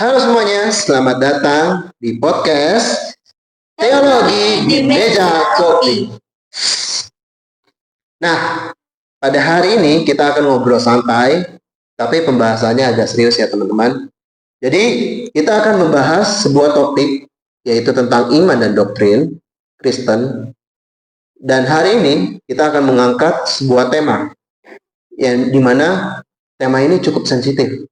Halo semuanya, selamat datang di podcast Teologi di Meja Kopi. Nah, pada hari ini kita akan ngobrol santai, tapi pembahasannya agak serius ya teman-teman. Jadi, kita akan membahas sebuah topik, yaitu tentang iman dan doktrin Kristen. Dan hari ini kita akan mengangkat sebuah tema, yang dimana tema ini cukup sensitif.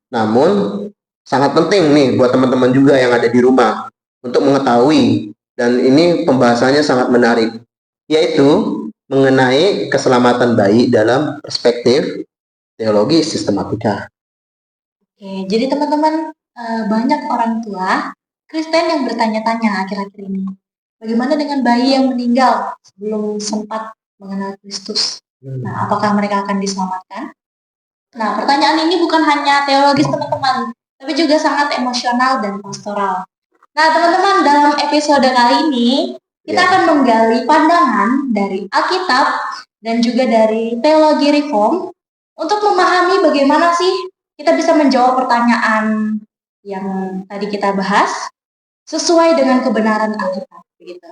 Namun, sangat penting nih buat teman-teman juga yang ada di rumah untuk mengetahui, dan ini pembahasannya sangat menarik, yaitu mengenai keselamatan bayi dalam perspektif teologi sistematika. Oke, jadi teman-teman, banyak orang tua Kristen yang bertanya-tanya akhir-akhir ini, bagaimana dengan bayi yang meninggal sebelum sempat mengenal Kristus? Nah, apakah mereka akan diselamatkan? Nah, pertanyaan ini bukan hanya teologis teman-teman, tapi juga sangat emosional dan pastoral. Nah, teman-teman, dalam episode kali ini kita akan menggali pandangan dari Alkitab dan juga dari teologi reform untuk memahami bagaimana sih kita bisa menjawab pertanyaan yang tadi kita bahas sesuai dengan kebenaran Alkitab. Begitu.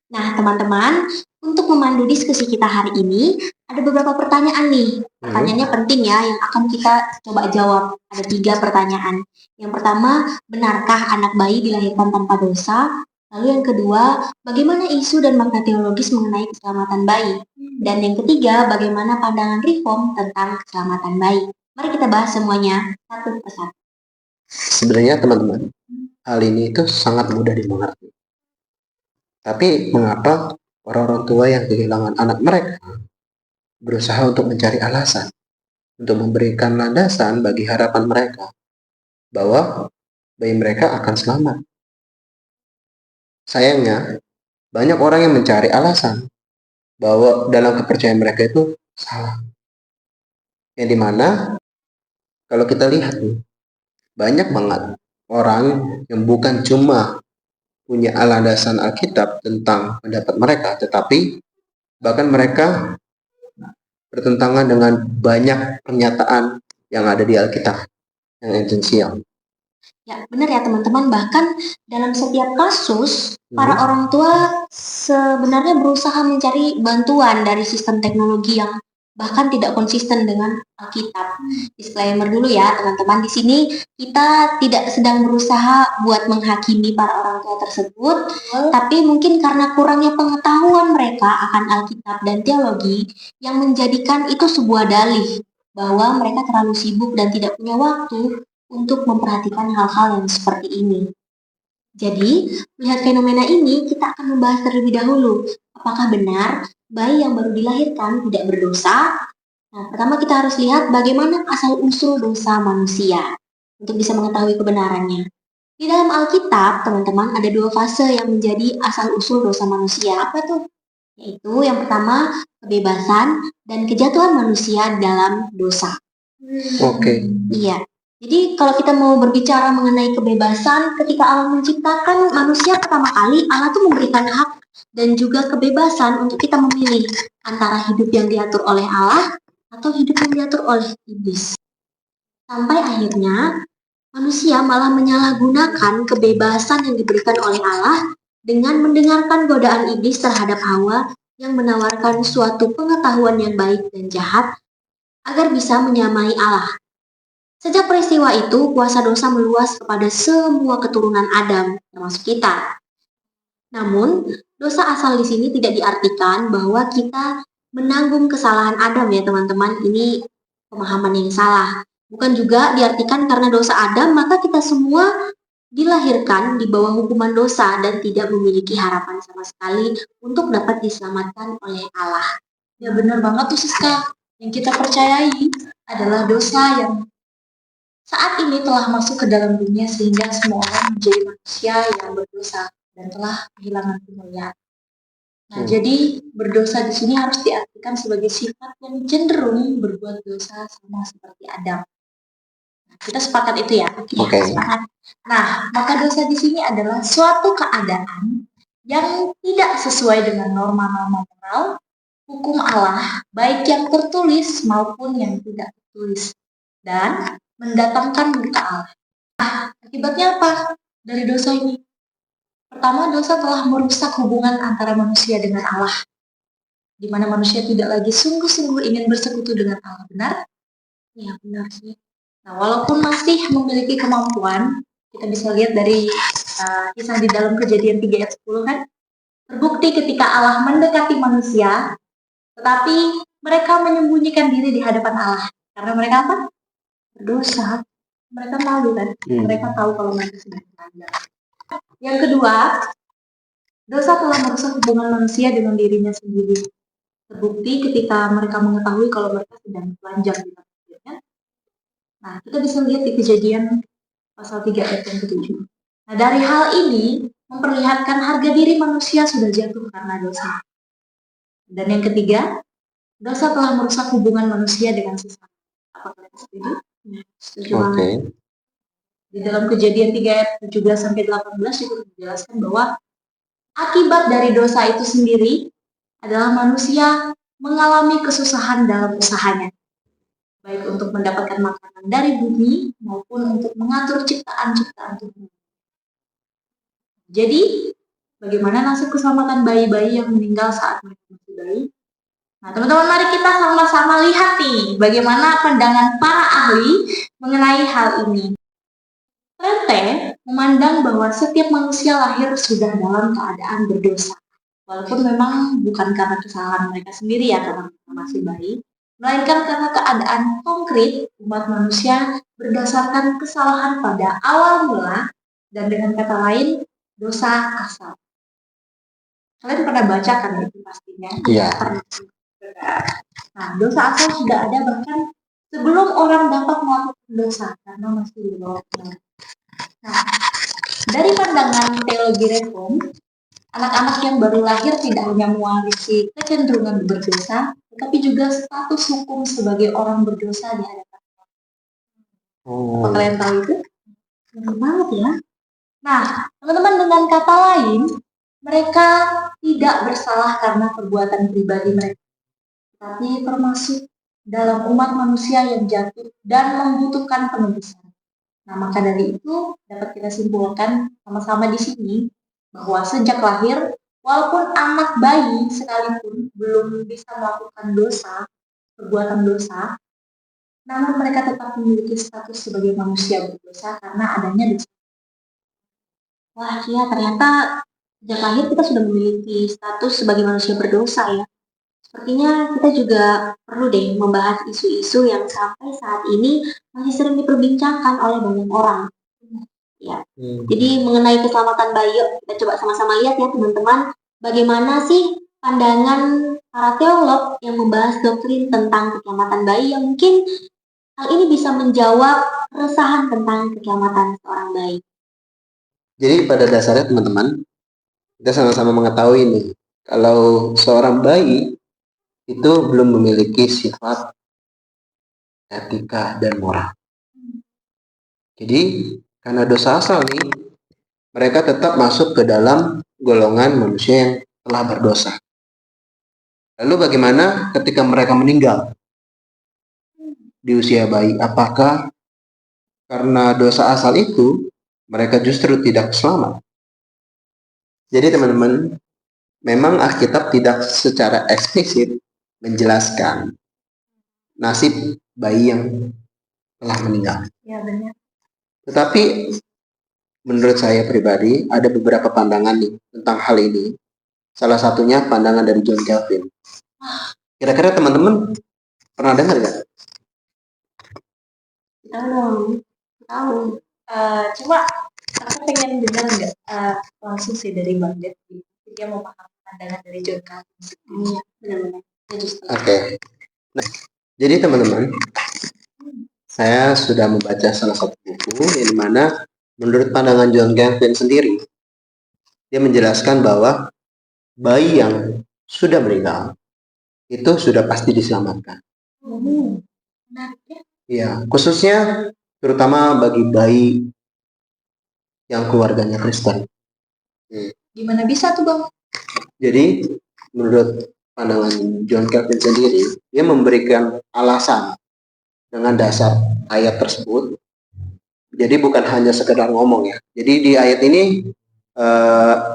Nah, teman-teman, untuk memandu diskusi kita hari ini, ada beberapa pertanyaan nih. Pertanyaannya penting ya, yang akan kita coba jawab. Ada 3 pertanyaan. Yang pertama, benarkah anak bayi dilahirkan tanpa dosa? Lalu yang kedua, bagaimana isu dan makna teologis mengenai keselamatan bayi? Dan yang ketiga, bagaimana pandangan reform tentang keselamatan bayi? Mari kita bahas semuanya satu persatu. Sebenarnya teman-teman, hal ini itu sangat mudah dimengerti. Tapi mengapa orang-orang tua yang kehilangan anak mereka berusaha untuk mencari alasan, untuk memberikan landasan bagi harapan mereka bahwa bayi mereka akan selamat? Sayangnya, banyak orang yang mencari alasan bahwa dalam kepercayaan mereka itu salah. Yang dimana kalau kita lihat nih, banyak banget orang yang bukan cuma punya landasan Alkitab tentang pendapat mereka, tetapi bahkan mereka bertentangan dengan banyak pernyataan yang ada di Alkitab yang esensial. Ya, benar ya teman-teman. Bahkan dalam setiap kasus, para orang tua sebenarnya berusaha mencari bantuan dari sistem teknologi yang bahkan tidak konsisten dengan Alkitab. Disclaimer dulu ya teman-teman, di sini kita tidak sedang berusaha buat menghakimi para orang tua tersebut, tapi mungkin karena kurangnya pengetahuan mereka akan Alkitab dan teologi yang menjadikan itu sebuah dalih bahwa mereka terlalu sibuk dan tidak punya waktu untuk memperhatikan hal-hal yang seperti ini. Jadi, melihat fenomena ini, kita akan membahas terlebih dahulu, apakah benar bayi yang baru dilahirkan tidak berdosa? Nah, pertama kita harus lihat bagaimana asal-usul dosa manusia, untuk bisa mengetahui kebenarannya. Di dalam Alkitab, teman-teman, ada 2 fase yang menjadi asal-usul dosa manusia. Apa tuh? Yaitu yang pertama, kebebasan dan kejatuhan manusia dalam dosa. Oke. Iya. Jadi kalau kita mau berbicara mengenai kebebasan, ketika Allah menciptakan manusia pertama kali, Allah tuh memberikan hak dan juga kebebasan untuk kita memilih antara hidup yang diatur oleh Allah atau hidup yang diatur oleh iblis. Sampai akhirnya manusia malah menyalahgunakan kebebasan yang diberikan oleh Allah dengan mendengarkan godaan iblis terhadap Hawa yang menawarkan suatu pengetahuan yang baik dan jahat agar bisa menyamai Allah. Sejak peristiwa itu, kuasa dosa meluas kepada semua keturunan Adam, termasuk kita. Namun, dosa asal di sini tidak diartikan bahwa kita menanggung kesalahan Adam ya teman-teman. Ini pemahaman yang salah. Bukan juga diartikan karena dosa Adam, maka kita semua dilahirkan di bawah hukuman dosa dan tidak memiliki harapan sama sekali untuk dapat diselamatkan oleh Allah. Ya benar banget tuh Siska. Yang kita percayai adalah dosa yang saat ini telah masuk ke dalam dunia sehingga semua orang menjadi manusia yang berdosa dan telah kehilangan kemuliaan. Nah, jadi berdosa di sini harus diartikan sebagai sifat yang cenderung berbuat dosa sama seperti Adam. Nah, kita sepakat itu ya? Oke. Sepakat. Nah, maka dosa di sini adalah suatu keadaan yang tidak sesuai dengan norma-norma moral, hukum Allah, baik yang tertulis maupun yang tidak tertulis, dan mendatangkan murka Allah. Akibatnya apa dari dosa ini? Pertama, dosa telah merusak hubungan antara manusia dengan Allah, di mana manusia tidak lagi sungguh-sungguh ingin bersekutu dengan Allah. Benar? Ya, benar sih. Nah, walaupun masih memiliki kemampuan, kita bisa lihat dari kisah di dalam Kejadian 3 ayat 10 kan, terbukti ketika Allah mendekati manusia, tetapi mereka menyembunyikan diri di hadapan Allah. Karena mereka apa? Berdosa. Mereka malu kan? Mereka tahu kalau mereka sedang melanggar. Yang kedua, dosa telah merusak hubungan manusia dengan dirinya sendiri. Terbukti ketika mereka mengetahui kalau mereka sedang telanjang di tempatnya. Nah, kita bisa lihat di Kejadian pasal 3 ayat yang ke-7. Nah, dari hal ini memperlihatkan harga diri manusia sudah jatuh karena dosa. Dan yang ketiga, dosa telah merusak hubungan manusia dengan sesama. Apakah kalian setuju? Setuju banget. Di dalam Kejadian 3 ayat 17-18 itu menjelaskan bahwa akibat dari dosa itu sendiri adalah manusia mengalami kesusahan dalam usahanya, baik untuk mendapatkan makanan dari bumi maupun untuk mengatur ciptaan-ciptaan Tuhan. Jadi, bagaimana nasib keselamatan bayi-bayi yang meninggal saat mereka masih bayi? Nah, teman-teman, mari kita sama-sama lihat nih bagaimana pandangan para ahli mengenai hal ini. Trente memandang bahwa setiap manusia lahir sudah dalam keadaan berdosa. Walaupun memang bukan karena kesalahan mereka sendiri ya, karena mereka masih bayi, melainkan karena keadaan konkret umat manusia berdasarkan kesalahan pada awal mula, dan dengan kata lain, dosa asal. Kalian pernah baca kan itu pastinya? Iya. Nah, dosa asal sudah ada bahkan sebelum orang dapat melakukan dosa, karena masih di bawah Tuhan. Nah, dari pandangan teologi reform, anak-anak yang baru lahir tidak hanya mewarisi kecenderungan berdosa, tetapi juga status hukum sebagai orang berdosa di hadapan Tuhan. Apa kalian tahu itu? Benar banget ya. Nah, teman-teman, dengan kata lain, mereka tidak bersalah karena perbuatan pribadi mereka, tapi termasuk dalam umat manusia yang jatuh dan membutuhkan penebusan. Nah, maka dari itu dapat kita simpulkan sama-sama di sini bahwa sejak lahir, walaupun anak bayi sekalipun belum bisa melakukan dosa, perbuatan dosa, namun mereka tetap memiliki status sebagai manusia berdosa karena adanya dosa. Wah, ya ternyata sejak lahir kita sudah memiliki status sebagai manusia berdosa ya. Sepertinya kita juga perlu deh membahas isu-isu yang sampai saat ini masih sering diperbincangkan oleh banyak orang. Ya. Jadi mengenai keselamatan bayi, yuk kita coba sama-sama lihat ya teman-teman, bagaimana sih pandangan para teolog yang membahas doktrin tentang keselamatan bayi, yang mungkin hal ini bisa menjawab keresahan tentang keselamatan seorang bayi. Jadi pada dasarnya teman-teman, kita sama-sama mengetahui nih, kalau seorang bayi itu belum memiliki sifat etika dan moral. Jadi karena dosa asal nih, mereka tetap masuk ke dalam golongan manusia yang telah berdosa. Lalu bagaimana ketika mereka meninggal di usia bayi? Apakah karena dosa asal itu mereka justru tidak selamat? Jadi teman-teman, memang Alkitab tidak secara eksplisit menjelaskan nasib bayi yang telah meninggal. Ya, benar. Tetapi menurut saya pribadi ada beberapa pandangan nih tentang hal ini. Salah satunya pandangan dari John Calvin. Kira-kira teman-teman pernah dengar nggak? Tahu. Cuma aku pengen dengar nggak langsung sih dari Bang Det. Dia mau paham pandangan dari John Calvin. Iya, benar-benar. Oke. Nah, jadi teman-teman, saya sudah membaca salah satu buku yang dimana menurut pandangan John Calvin sendiri, dia menjelaskan bahwa bayi yang sudah meninggal itu sudah pasti diselamatkan. Ya, khususnya terutama bagi bayi yang keluarganya Kristen. Gimana bisa tuh Bang? Jadi menurut pandangan John Calvin sendiri, dia memberikan alasan dengan dasar ayat tersebut. Jadi bukan hanya sekedar ngomong ya. Jadi di ayat ini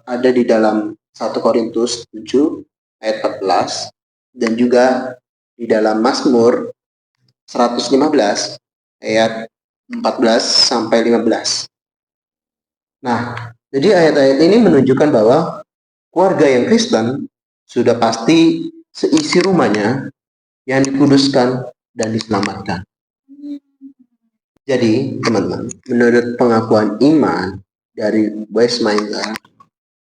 ada di dalam 1 Korintus 7 ayat 14 dan juga di dalam Mazmur 115 ayat 14 sampai 15. Nah, jadi ayat-ayat ini menunjukkan bahwa keluarga yang Kristen sudah pasti seisi rumahnya yang dikuduskan dan diselamatkan. Jadi, teman-teman, menurut pengakuan iman dari Weismaier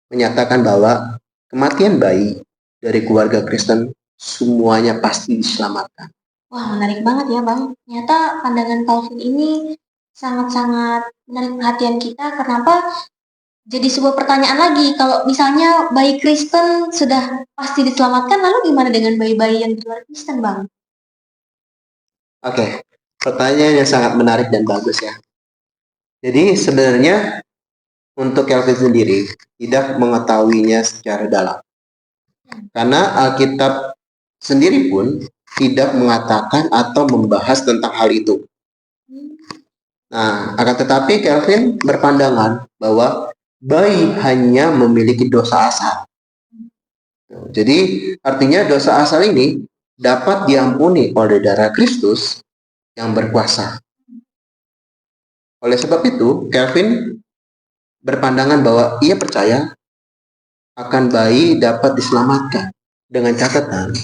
menyatakan bahwa kematian bayi dari keluarga Kristen semuanya pasti diselamatkan. Wah, menarik banget ya, Bang. Ternyata pandangan Calvin ini sangat-sangat menarik perhatian kita. Kenapa? Jadi sebuah pertanyaan lagi, kalau misalnya bayi Kristen sudah pasti diselamatkan, lalu gimana dengan bayi-bayi yang di luar Kristen, Bang? Oke, pertanyaan yang sangat menarik dan bagus ya. Jadi sebenarnya untuk Calvin sendiri tidak mengetahuinya secara dalam. Karena Alkitab sendiri pun tidak mengatakan atau membahas tentang hal itu. Nah, akan tetapi Calvin berpandangan bahwa bayi hanya memiliki dosa asal. Jadi artinya dosa asal ini dapat diampuni oleh darah Kristus yang berkuasa. Oleh sebab itu, Calvin berpandangan bahwa ia percaya akan bayi dapat diselamatkan dengan catatan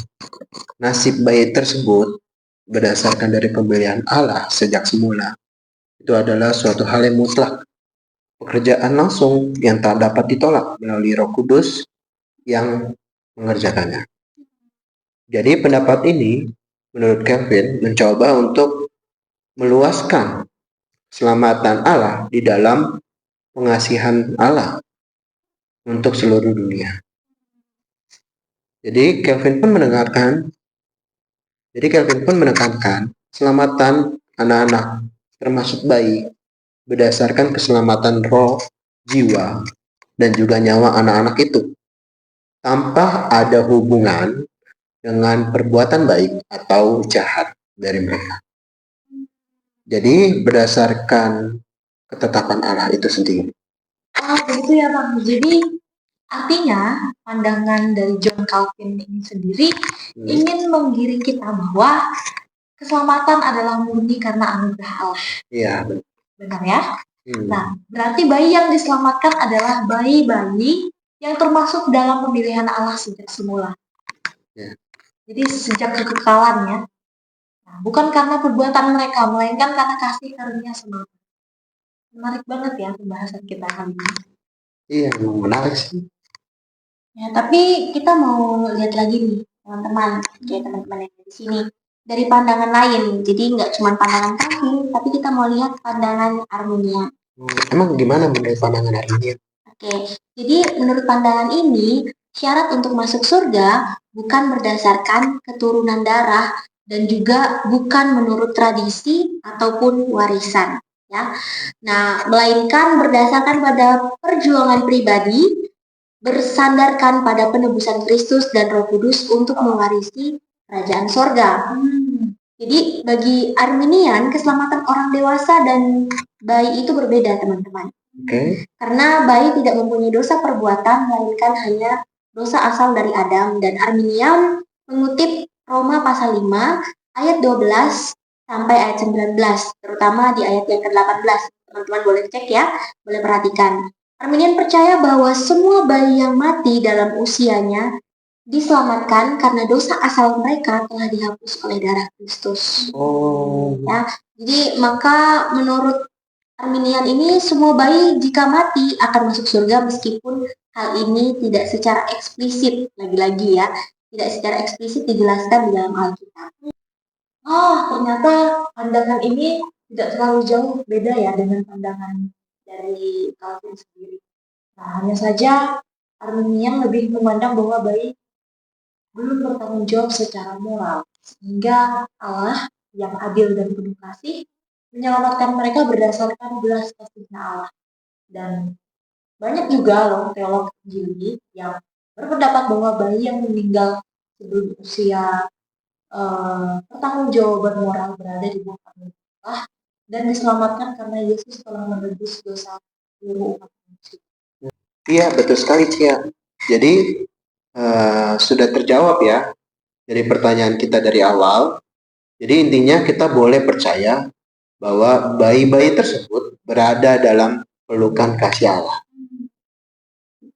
nasib bayi tersebut berdasarkan dari pemilihan Allah sejak semula. Itu adalah suatu hal yang mutlak, pekerjaan langsung yang tak dapat ditolak melalui Roh Kudus yang mengerjakannya. Jadi pendapat ini menurut Calvin mencoba untuk meluaskan keselamatan Allah di dalam pengasihan Allah untuk seluruh dunia. Jadi Calvin pun menekankan keselamatan anak-anak termasuk bayi berdasarkan keselamatan roh, jiwa, dan juga nyawa anak-anak itu tanpa ada hubungan dengan perbuatan baik atau jahat dari mereka. Jadi berdasarkan ketetapan Allah itu sendiri. Oh, begitu ya, Bang. Jadi artinya pandangan dari John Calvin ini sendiri ingin menggiring kita bahwa keselamatan adalah murni karena anugerah Allah. Iya, Benar ya? Nah, berarti bayi yang diselamatkan adalah bayi-bayi yang termasuk dalam pemilihan Allah sejak semula. Ya. Jadi sejak kekekalannya. Nah, bukan karena perbuatan mereka, melainkan karena kasih karunia semata. Menarik banget ya pembahasan kita kali ini. Iya, memang menarik sih. Ya, tapi kita mau lihat lagi nih, teman-teman, kayak teman-teman yang di sini. Dari pandangan lain, jadi nggak cuma pandangan kami, tapi kita mau lihat pandangan Armenia. Emang gimana menurut pandangan Armenia? Oke, jadi menurut pandangan ini, syarat untuk masuk surga bukan berdasarkan keturunan darah dan juga bukan menurut tradisi ataupun warisan. Ya. Nah, melainkan berdasarkan pada perjuangan pribadi, bersandarkan pada penebusan Kristus dan Roh Kudus untuk mewarisi kerajaan sorga. Jadi bagi Arminian, keselamatan orang dewasa dan bayi itu berbeda, teman-teman. Karena bayi tidak mempunyai dosa perbuatan, melainkan hanya dosa asal dari Adam. Dan Arminian mengutip Roma pasal 5 ayat 12 sampai ayat 19, terutama di ayat yang ke-18. Teman-teman boleh cek ya, boleh perhatikan. Arminian percaya bahwa semua bayi yang mati dalam usianya diselamatkan karena dosa asal mereka telah dihapus oleh darah Kristus. Ya, jadi maka menurut Arminian ini semua bayi jika mati akan masuk surga meskipun hal ini tidak secara eksplisit, lagi-lagi ya, tidak secara eksplisit dijelaskan di dalam Alkitab. Oh, ternyata pandangan ini tidak terlalu jauh beda ya dengan pandangan dari Calvin sendiri. Nah, hanya saja Arminian lebih memandang bahwa bayi belum bertanggung jawab secara moral, sehingga Allah yang adil dan penuh kasih menyelamatkan mereka berdasarkan belas kasihnya Allah. Dan banyak juga loh teolog Injili yang berpendapat bahwa bayi yang meninggal sebelum usia pertanggungjawaban moral berada di bawah Allah dan diselamatkan karena Yesus telah menebus dosa seluruh umat manusia. Iya, betul sekali, Cia. Jadi, sudah terjawab ya dari pertanyaan kita dari awal. Jadi intinya kita boleh percaya bahwa bayi-bayi tersebut berada dalam pelukan kasih Allah.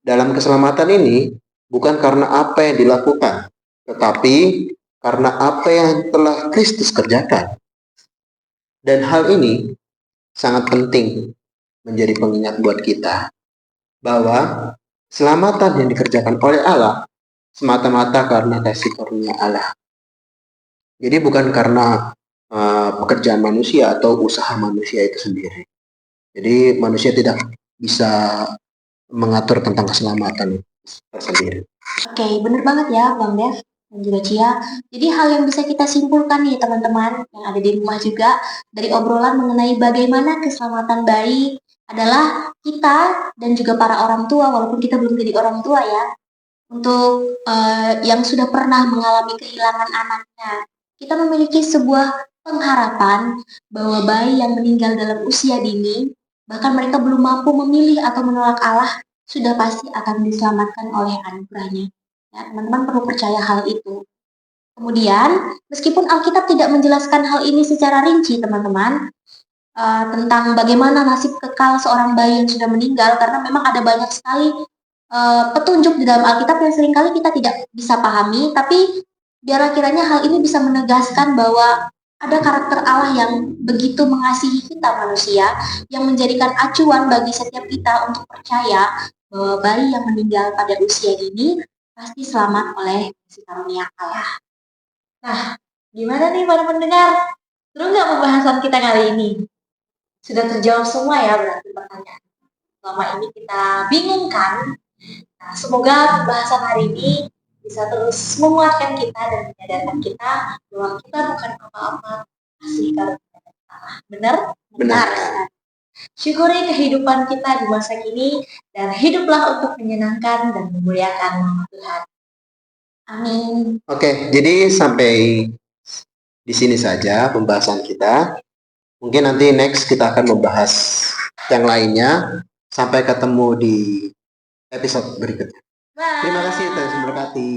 Dalam keselamatan ini bukan karena apa yang dilakukan, tetapi karena apa yang telah Kristus kerjakan. Dan hal ini sangat penting menjadi pengingat buat kita bahwa keselamatan yang dikerjakan oleh Allah semata-mata karena kasih karunia Allah. Jadi bukan karena pekerjaan manusia atau usaha manusia itu sendiri. Jadi manusia tidak bisa mengatur tentang keselamatan itu tersendiri. Oke, bener banget ya Bang Dev dan juga Cia. Jadi hal yang bisa kita simpulkan nih teman-teman yang ada di rumah juga dari obrolan mengenai bagaimana keselamatan bayi adalah kita dan juga para orang tua, walaupun kita belum jadi orang tua ya, untuk yang sudah pernah mengalami kehilangan anaknya, kita memiliki sebuah pengharapan bahwa bayi yang meninggal dalam usia dini, bahkan mereka belum mampu memilih atau menolak Allah, sudah pasti akan diselamatkan oleh anugerahnya. Ya, teman-teman perlu percaya hal itu. Kemudian, meskipun Alkitab tidak menjelaskan hal ini secara rinci, teman-teman, tentang bagaimana nasib kekal seorang bayi yang sudah meninggal, karena memang ada banyak sekali petunjuk di dalam Alkitab yang seringkali kita tidak bisa pahami, tapi biarlah kiranya hal ini bisa menegaskan bahwa ada karakter Allah yang begitu mengasihi kita manusia, yang menjadikan acuan bagi setiap kita untuk percaya bahwa bayi yang meninggal pada usia dini pasti selamat oleh kasih karunia Allah. Nah, gimana nih para pendengar? Seru nggak pembahasan kita kali ini? Sudah terjawab semua ya berarti pertanyaan. Selama ini kita bingung kan? Nah, semoga pembahasan hari ini bisa terus menguatkan kita dan menyadarkan kita bahwa kita bukan apa-apa kasih karunia dari Allah. Benar? Benar. Syukuri kehidupan kita di masa kini dan hiduplah untuk menyenangkan dan memuliakan nama Tuhan. Amin. Oke, jadi sampai di sini saja pembahasan kita. Mungkin nanti next kita akan membahas yang lainnya. Sampai ketemu di episode berikutnya. Bye. Terima kasih, Tuhan memberkati.